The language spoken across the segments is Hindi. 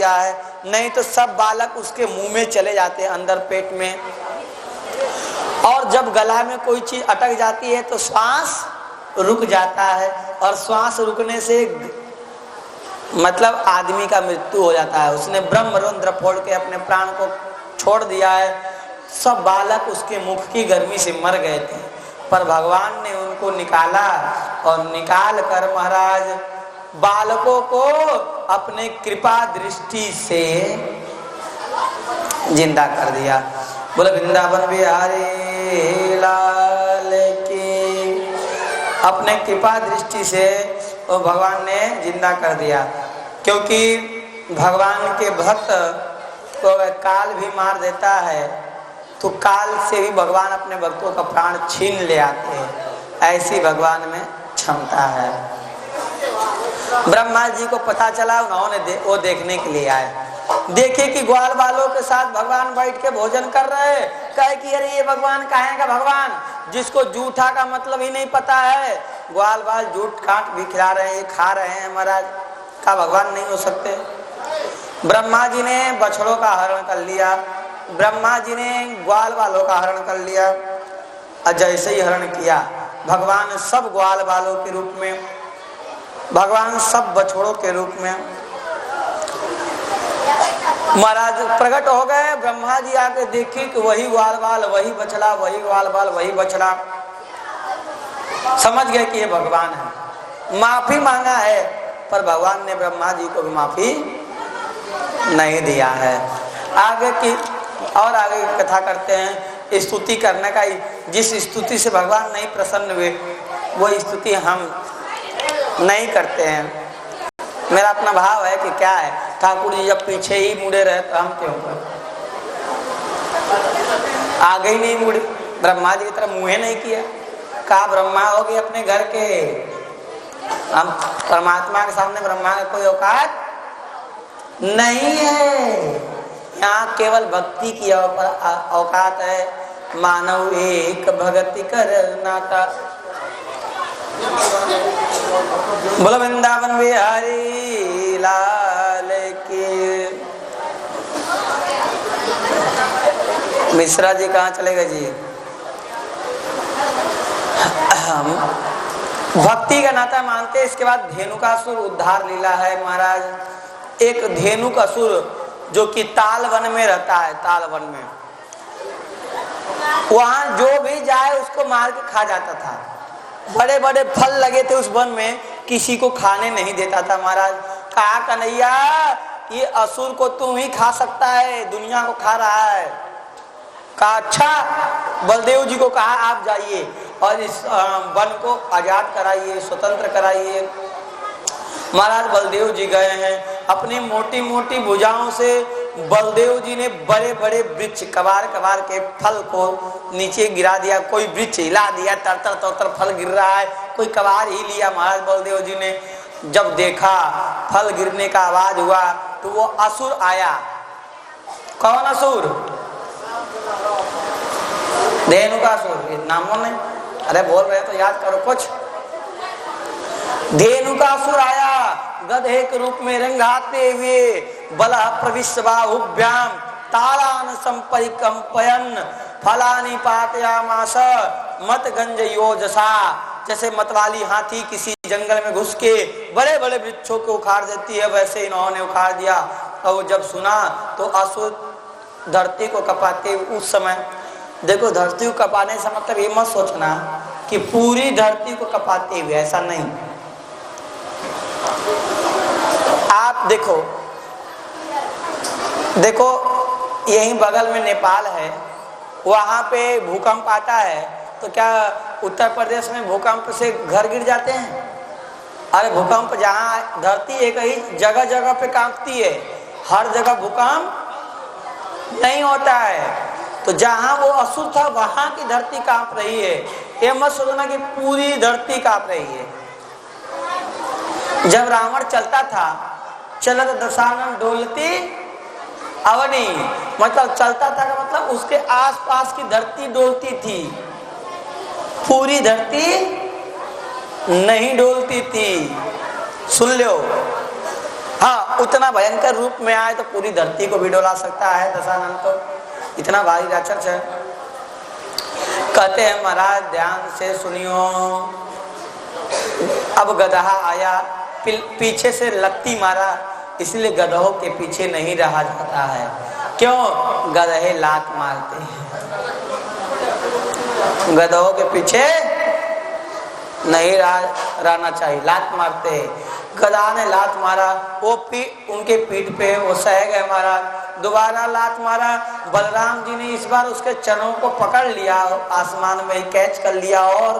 दिया है, नहीं तो सब बालक उसके मुंह में चले जाते हैं, अंदर पेट में। और जब गला में कोई चीज अटक जाती है तो श्वास रुक जाता है, और श्वास रुकने से मतलब आदमी का मृत्यु हो जाता है। उसने ब्रह्मरंध्र फोड़ के अपने प्राण को छोड़ दिया है। सब बालक उसके मुख की गर्मी से मर गए थे, पर भगवान ने उनको निकाला, और निकाल कर महाराज बालकों को अपने कृपा दृष्टि से जिंदा कर दिया। बोले वृंदावन बिहारी लाल की। अपने कृपा दृष्टि से वो भगवान ने जिंदा कर दिया, क्योंकि भगवान के भक्त को काल भी मार देता है, तो काल से भी भगवान अपने भक्तों का प्राण छीन ले आते हैं। ऐसी भगवान में क्षमता है। ब्रह्मा जी को पता चला, उन्होंने वो देखने के लिए आए। देखे कि ग्वाल बालों के साथ भगवान बैठ के भोजन कर रहे हैं। कहे कि अरे ये भगवान कहाँ का भगवान, जिसको जूठा का मतलब ही नहीं पता है। ग्वाल बाल जूठ काट भी खिला रहे हैं, ये खा रहे हैं, महाराज का भगवान नहीं हो सकते। ब्रह्मा जी ने बछड़ों का हरण कर लिया, ब्रह्मा जी ने ग्वाल बालों का हरण कर लिया। और जैसे ही हरण किया, भगवान सब ग्वाल बालों के रूप में, भगवान सब बछड़ों के रूप में महाराज प्रकट हो गए। ब्रह्मा जी आके देखे कि वही ग्वाल बाल, वही बछड़ा, वही ग्वाल बाल, वही बछड़ा। समझ गए कि ये भगवान है। माफी मांगा है, पर भगवान ने ब्रह्मा जी को भी माफी नहीं दिया है। आगे की और आगे की कथा करते हैं। स्तुति करने का, जिस स्तुति से भगवान नहीं प्रसन्न हुए वो स्तुति हम नहीं करते हैं। मेरा अपना भाव है कि क्या है, ठाकुर जी जब पीछे ही मुड़े रहे तो हम क्यों करें, आगे ही नहीं मुड़े, ब्रह्मा जी की तरफ मुँह नहीं किया। कहा ब्रह्मा हो गए अपने घर के, हम परमात्मा के सामने ब्रह्मा का कोई औकात नहीं है। यहाँ केवल भक्ति की औकात है। मानव एक भक्ति कर नाता। बोलो वृंदावन बिहारी लाल की। मिश्रा जी कहाँ चले गए जी? हम भक्ति का नाता मानते। इसके बाद धेनुकासुर उद्धार लीला है महाराज। एक धेनुकासुर जो कि ताल वन में रहता है, ताल वन में, वहां जो भी जाए उसको मार के खा जाता था। बड़े बड़े फल लगे थे उस वन में, किसी को खाने नहीं देता था महाराज। कहा कन्हैया ये असुर को तू ही खा सकता है, दुनिया को खा रहा है। कहा अच्छा। बलदेव जी को कहा आप जाइए और इस वन को आजाद कराइए, स्वतंत्र कराइए। महाराज बलदेव जी गए हैं। अपनी मोटी मोटी भुजाओं से बलदेव जी ने बड़े बड़े वृक्ष कबार कबार के फल को नीचे गिरा दिया। कोई वृक्ष हिला दिया, तरतर तरतर फल गिर रहा है, कोई कबार ही लिया। महाराज बलदेव जी ने जब देखा फल गिरने का आवाज हुआ तो वो असुर आया। कौन असुर? धेनुकासुर। नामों ने अरे बोल रहे तो याद करो कुछ। धेनुकासुर आया गधे के रूप में रंगाते हुए, बला प्रविश्य बाहुभ्याम तालान संपरिकंपयन फलानि पातयामास मत गंज योजसा। जैसे मतवाली हाथी किसी जंगल में घुस के बड़े बड़े वृक्षों को उखाड़ देती है, वैसे इन्होंने उखाड़ दिया। और जब सुना तो असुर धरती को कपाते। उस समय देखो, धरती को कपाने से मतलब ये मत सोचना कि पूरी धरती को कपाते हुए, ऐसा नहीं। आप देखो देखो यहीं बगल में नेपाल है, वहां पे भूकंप आता है तो क्या उत्तर प्रदेश में भूकंप से घर गिर जाते हैं? अरे भूकंप जहाँ धरती एक ही जगह जगह पे कांपती है, हर जगह भूकंप नहीं होता है। तो जहां वो असुर था वहां की धरती कांप रही है। ये मत सोचना कि पूरी धरती कांप रही है। जब रावण चलता था, चलत दशानन डोलती अवनी, मतलब चलता था का मतलब उसके आसपास की धरती डोलती थी, पूरी धरती नहीं डोलती थी। सुन लो, हाँ, उतना भयंकर रूप में आए तो पूरी धरती को भी डोला सकता है दशानन, तो इतना भारी राक्षस है। कहते हैं महाराज ध्यान से सुनियो, अब गधा आया, पीछे से लत्ती मारा, इसलिए गधों के पीछे नहीं रहा जाता है। क्यों? गधे लात मारते हैं, गधों के पीछे नहीं रहना चाहिए, लात मारते हैं। गधा ने लात मारा, वो उनके पीठ पे वो सह गए महाराज। दोबारा लात मारा, बलराम जी ने इस बार उसके चनों को पकड़ लिया, आसमान में कैच कर लिया और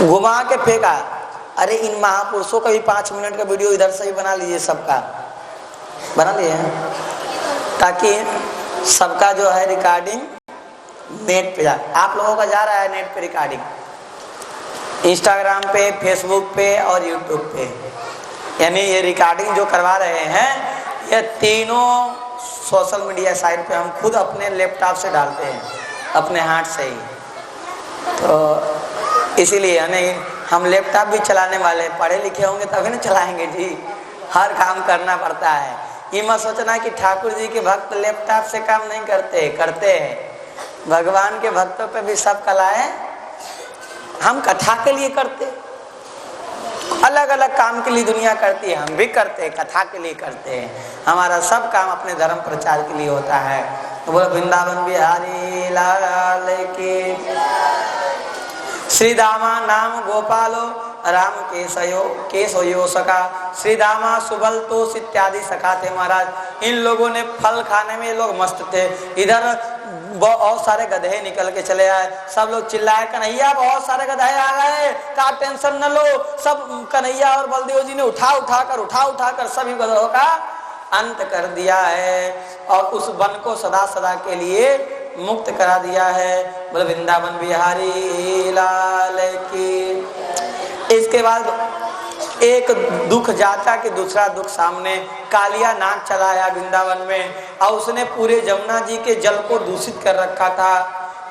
घुमा के फेंका। अरे इन महापुरुषों का भी 5 मिनट का वीडियो इधर से ही बना लीजिए, सबका बना लिए हैं, ताकि सबका जो है रिकॉर्डिंग नेट पे जा। आप लोगों का जा रहा है नेट पे रिकॉर्डिंग, इंस्टाग्राम पे, फेसबुक पे और यूट्यूब पे। यानी ये रिकॉर्डिंग जो करवा रहे हैं ये तीनों सोशल मीडिया साइट पे हम खुद अपने लैपटॉप से डालते हैं, अपने हाथ से ही। तो इसीलिए यानी हम लैपटॉप भी चलाने वाले, पढ़े लिखे होंगे तभी ना चलाएंगे जी, हर काम करना पड़ता है। ये मत सोचना कि ठाकुर जी के भक्त लैपटॉप से काम नहीं करते, करते हैं। भगवान के भक्तों पे भी सब कलाएं हम कथा के लिए करते, अलग अलग काम के लिए दुनिया करती है, हम भी करते, कथा के लिए करते हैं। हमारा सब काम अपने धर्म प्रचार के लिए होता है। तो बोलो वृंदावन बिहारी लाल की। श्री दामा नाम गोपालो राम केशयो सखा, श्री दामा सुबल तोष इत्यादि सखा थे महाराज। इन लोगों ने फल खाने में ये लोग मस्त थे। इधर बहुत सारे गधे निकल के चले आए, सब लोग चिल्लाए कन्हैया बहुत सारे गधे आ गए, का टेंशन न लो। सब कन्हैया और बलदेव जी ने उठा उठा कर सभी गधों का अंत कर दिया है और उस वन को सदा सदा के लिए मुक्त करा दिया है। बोले वृंदावन बिहारी लाल की। इसके बाद एक दुख जाता कि दूसरा दुख सामने। कालिया नाग चलाया वृंदावन में और उसने पूरे जमुना जी के जल को दूषित कर रखा था।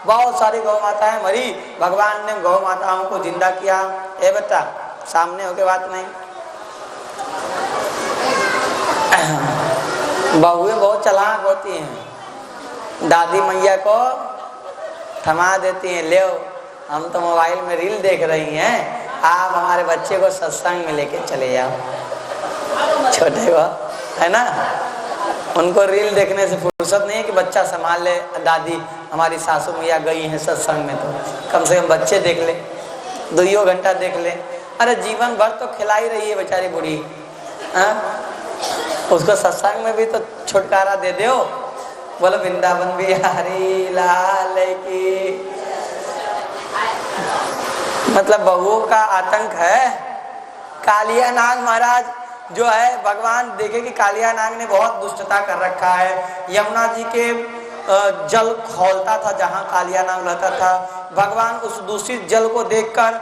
बहुत सारी गौ माताएं मरी, भगवान ने गौ माताओं को जिंदा किया। ए बेटा सामने होके बात नहीं, बहुएं बहुत चालाक होती हैं, दादी मैया को थमा देती हैं, ले हम तो मोबाइल में रील देख रही हैं, आप हमारे बच्चे को सत्संग में लेके चले जाओ। छोटे को है ना, उनको रील देखने से फुर्सत नहीं है कि बच्चा संभाल ले। दादी हमारी सासू मैया गई हैं सत्संग में, तो कम से कम बच्चे देख ले, 2 घंटा देख ले। अरे जीवन भर तो खिलाई रही है बेचारी बूढ़ी, उसको सत्संग में भी तो छुटकारा दे दो। बोलो वृंदावन बिहारी लाल की। मतलब बहुओं का आतंक है। कालिया नाग महाराज जो है, भगवान देखे कि कालिया नाग ने बहुत दुष्टता कर रखा है। यमुना जी के जल खौलता था जहाँ कालिया नाग रहता था। भगवान उस दूषित जल को देखकर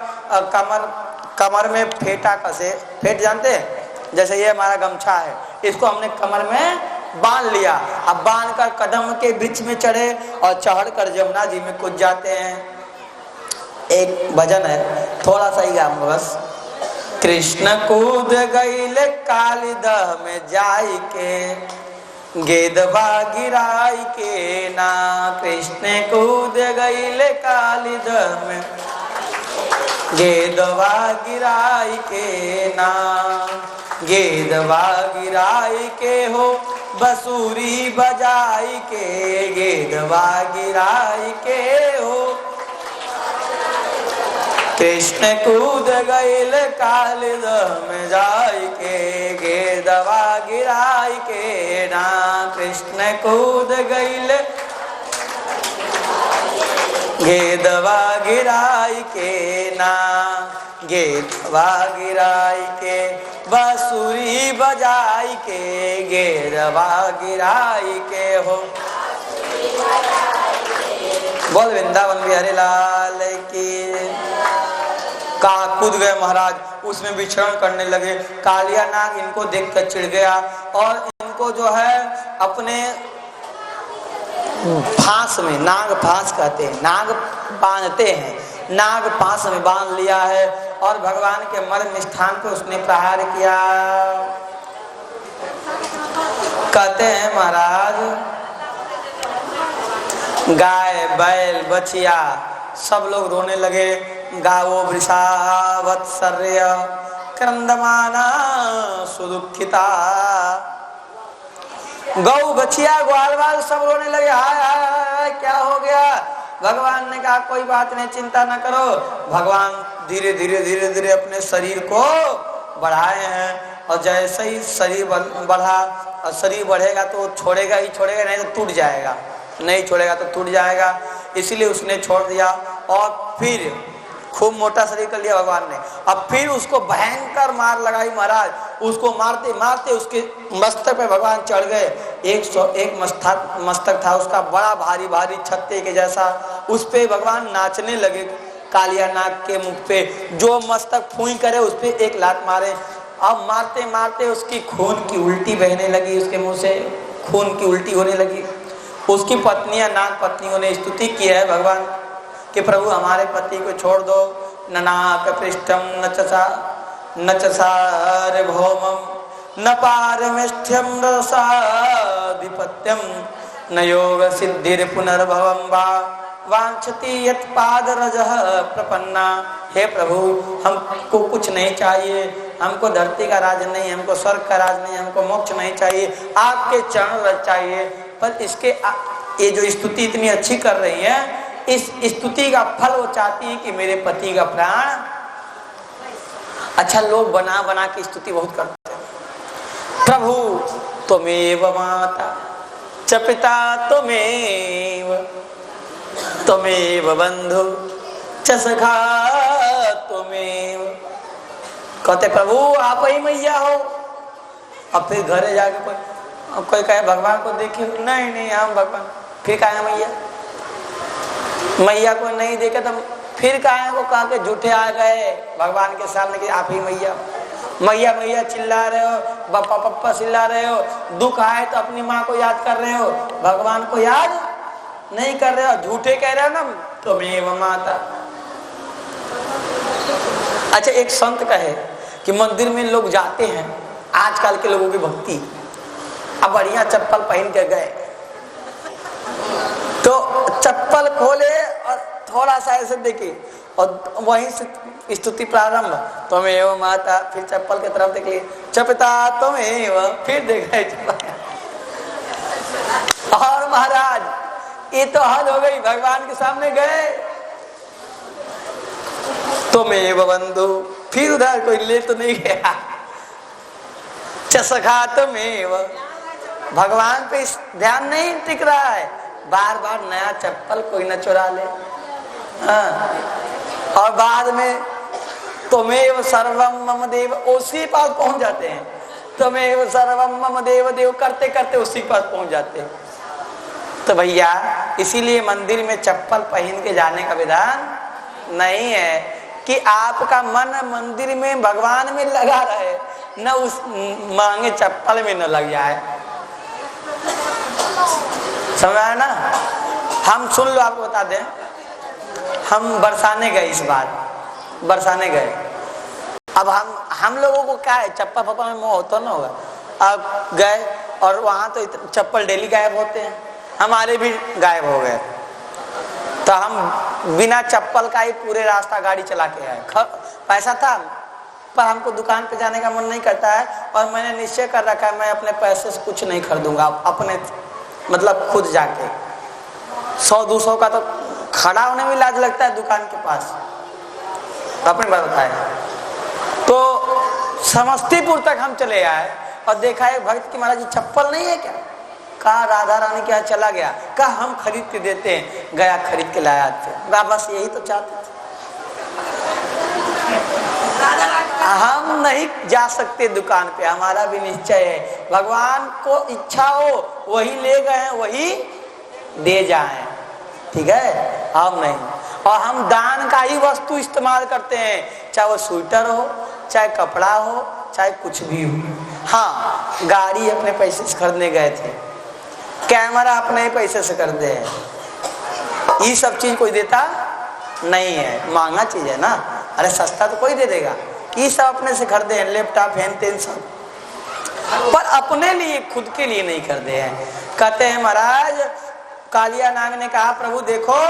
कमर में फेंटा कसे। फेंट जानते हैं, जैसे ये हमारा गमछा है, इसको हमने कमर में बांध लिया। अब बांध कर कदम के बीच में चढ़े और चढ़कर यमुना जी में कूद जाते हैं। एक भजन है, थोड़ा सा ही गाऊंगा बस। कृष्ण कूद गईले कालिदह में जाई के, गेदवा गिराई के ना। कृष्ण कूद गईले कालिदह में, गेदवा गिराई के ना। गेदवा गिराई के हो बसूरी बजाई के, गेदवा गिराई के हो। कृष्ण कूद गईल कालिदह में जाई के, गेदवा गिराई के ना। कृष्ण कूद गईल गेदवा गिराई के ना। गेदवा गिराई के बांसुरी बजाई के, गेदवा गिराई के हो। बोल वृंदावन बिहारी लाल की। का कूद गए महाराज, उसमें विचरण करने लगे। कालिया नाग इनको देखकर चिढ़ गया और इनको जो है अपने फांस में, नाग फांस कहते हैं, नाग बांधते हैं, नाग फांस में बांध लिया है और भगवान के मर्म स्थान पे उसने प्रहार किया। कहते हैं महाराज गाय बैल बछिया सब लोग रोने लगे। गावो वृषा वत्सर्य क्रंदमाना सुदुखिता। गौ बछिया ग्वाल वाल सब रोने लगे, हाय हाय हाय क्या हो गया। भगवान ने कहा कोई बात नहीं, चिंता न करो। भगवान धीरे धीरे धीरे धीरे अपने शरीर को बढ़ाए हैं और जैसे ही शरीर बढ़ा और शरीर बढ़ेगा तो छोड़ेगा ही छोड़ेगा, नहीं तो टूट जाएगा, नहीं छोड़ेगा तो टूट जाएगा। इसलिए उसने छोड़ दिया और फिर खूब मोटा शरीर कर लिया भगवान ने। अब फिर उसको भयंकर मार लगाई महाराज। उसको मारते मारते उसके मस्तक पे भगवान चढ़ गए। 101 मस्तक था उसका, बड़ा भारी भारी छत्ते के जैसा। उस पे भगवान नाचने लगे कालिया नाग के मुख पे। जो मस्तक फूई करे उस पे एक लात मारे। अब मारते मारते उसकी खून की उल्टी बहने लगी, उसके मुंह से खून की उल्टी होने लगी। उसकी पत्नियां नाग पत्नियों ने स्तुति की है भगवान कि प्रभु हमारे पति को छोड़ दो। न नाक पृष्ठम न चसार भौमम न पारमेष्ठ्यम रसाधिपत्यम न योग सिद्धिर पुनर्भवम वा वांछति यत् पादरजः प्रपन्ना। हे प्रभु हमको कुछ नहीं चाहिए, हमको धरती का राज नहीं, हमको स्वर्ग का राज नहीं, हमको मोक्ष नहीं चाहिए, आपके चरण रज चाहिए। पर इसके ये जो स्तुति इतनी अच्छी कर रही है, इस स्तुति का फल वो चाहती है कि मेरे पति का प्राण। अच्छा लोग बना बना के स्तुति बहुत करते हैं। प्रभु त्वमेव माता च पिता त्वमेव त्वमेव बंधु च सखा त्वमेव। कहते प्रभु आप ही मैया हो। अब फिर घरे जाके कोई कहे भगवान को देखे, नहीं नहीं हम भगवान। फिर कहा मैया, मैया को नहीं देखे तो फिर कहा को कहा के झूठे आ गए भगवान के सामने कि आप ही मैया मैया मैया चिल्ला रहे हो, पप्पा पप्पा चिल्ला रहे हो। दुख आए तो अपनी माँ को याद कर रहे हो, भगवान को याद नहीं कर रहे हो, झूठे कह रहे हो ना त्वमेव माता। अच्छा एक संत कहे कि मंदिर में लोग जाते हैं, आजकल के लोगों की भक्ति, अब बढ़िया चप्पल पहन के गए तो चप्पल खोले और थोड़ा सा ऐसे देखे और वहीं से स्तुति प्रारंभ, त्वमेव माता। फिर चप्पल की तरफ देख लिए, चपिता त्वमेव, फिर देखे और महाराज ये तो हद हो गई। भगवान के सामने गए त्वमेव बंधु, फिर उधर कोई ले तो नहीं गया, चसखा त्वमेव। भगवान पे ध्यान नहीं टिक रहा है, बार बार नया चप्पल कोई न चुरा ले। और बाद में त्वमेव सर्वम मम देव, उसी पास पहुंच जाते हैं। त्वमेव सर्वम मम देव देव करते करते उसी पास पहुंच जाते हैं। तो भैया इसीलिए मंदिर में चप्पल पहन के जाने का विधान नहीं है कि आपका मन मंदिर में भगवान में लगा रहे, न उस महंगे चप्पल में न लग जाए। समझ आया ना। हम सुन लो, आपको बता दें, हम बरसाने गए, इस बार बरसाने गए। अब हम लोगों को क्या है, चप्पल पप्पा में मोह होता ना होगा। अब गए और वहां तो चप्पल डेली गायब होते हैं, हमारे भी गायब हो गए। तो हम बिना चप्पल का ही पूरे रास्ता गाड़ी चला के आए। पैसा था पर हमको दुकान पे जाने का मन नहीं करता है और मैंने निश्चय कर रखा है मैं अपने पैसे से कुछ नहीं खरीदूंगा, अपने मतलब खुद जाके। 100-200 का तो खड़ा होने में लाज लगता है दुकान के पास, अपनी बात बताए। तो समस्तीपुर तक हम चले आए और देखा एक भक्त की महाराज जी चप्पल नहीं है क्या, कहा राधा रानी के यहाँ चला गया, कहा हम खरीद के देते हैं, गया खरीद के लाया थे। बस यही तो चाहते थे, हम नहीं जा सकते दुकान पे, हमारा भी निश्चय है भगवान को इच्छा हो वही ले गए वही दे जाएं, ठीक है, हम नहीं। और हम दान का ही वस्तु इस्तेमाल करते हैं, चाहे वो स्वेटर हो, चाहे कपड़ा हो, चाहे कुछ भी हो। हाँ गाड़ी अपने पैसे से खरीदने गए थे, कैमरा अपने पैसे से खरीदे हैं, ये सब चीज कोई देता नहीं है, महंगा चीज है ना, अरे सस्ता तो कोई दे देगा, ये सब अपने से खरीदे हैं, लैपटॉप हैन तेन सब, पर अपने लिए खुद के लिए नहीं खरीदे हैं। कहते हैं महाराज कालिया नाग ने कहा प्रभु देखो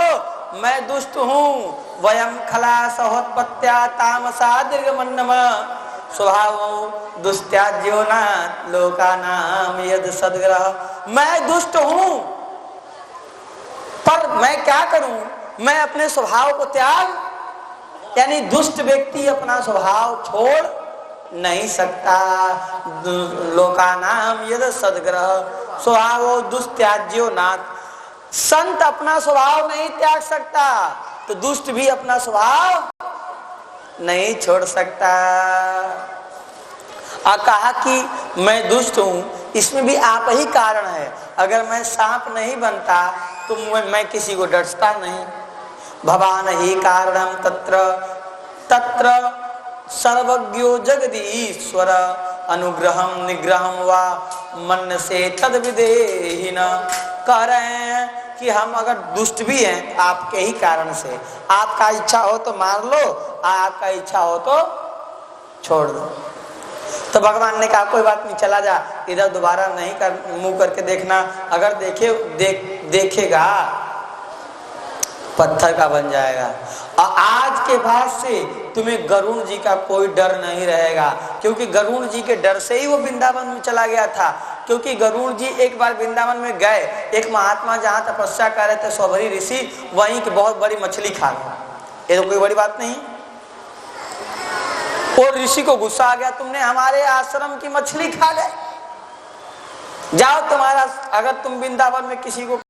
मैं दुष्ट हूँ, वयम खला सहोत्पत्त्या तामसा दीर्घमन्नम स्वभाव दुस्त्याज्यो ना लोकानाम यद सद्ग्रह। मैं दुष्ट हूँ पर मैं क्या करूं, मैं अपने स्वभाव को त्याग, यानी दुष्ट व्यक्ति अपना स्वभाव छोड़ नहीं सकता। लोकानाम यद सद्ग्रह स्वभाव दुस्त्याज्यो नाथ, संत अपना स्वभाव नहीं त्याग सकता तो दुष्ट भी अपना स्वभाव नहीं छोड़ सकता। और कहा कि मैं दुष्ट हूं, इसमें भी आप ही कारण है। अगर मैं सांप नहीं बनता तो मैं किसी को डरता नहीं। भवान ही कारणम तत्र तत्र सर्वज्ञो जगदीश्वर अनुग्रहम निग्रहम वा मन से तद विदेहिन। कह रहे हैं कि हम अगर दुष्ट भी हैं आपके ही कारण से, आपका इच्छा हो तो मार लो, आपका इच्छा हो तो छोड़ दो। तो भगवान ने कहा कोई बात नहीं, चला जा, इधर दोबारा नहीं कर मुंह करके देखना, अगर देखेगा पत्थर का बन जाएगा। और आज के बाद से तुम्हें गरुड़ जी का कोई डर नहीं रहेगा, क्योंकि गरुड़ जी के डर से ही वो वृंदावन में चला गया था। क्योंकि गरुड़ जी एक बार वृंदावन में गए, एक महात्मा जहाँ तपस्या कर रहे थे सौभरी ऋषि, वहीं की बहुत बड़ी मछली खा गए। ये तो कोई बड़ी बात नहीं। और ऋषि को गुस्सा आ गया, तुमने हमारे आश्रम की मछली खा गए, जाओ तुम्हारा, अगर तुम वृंदावन में किसी को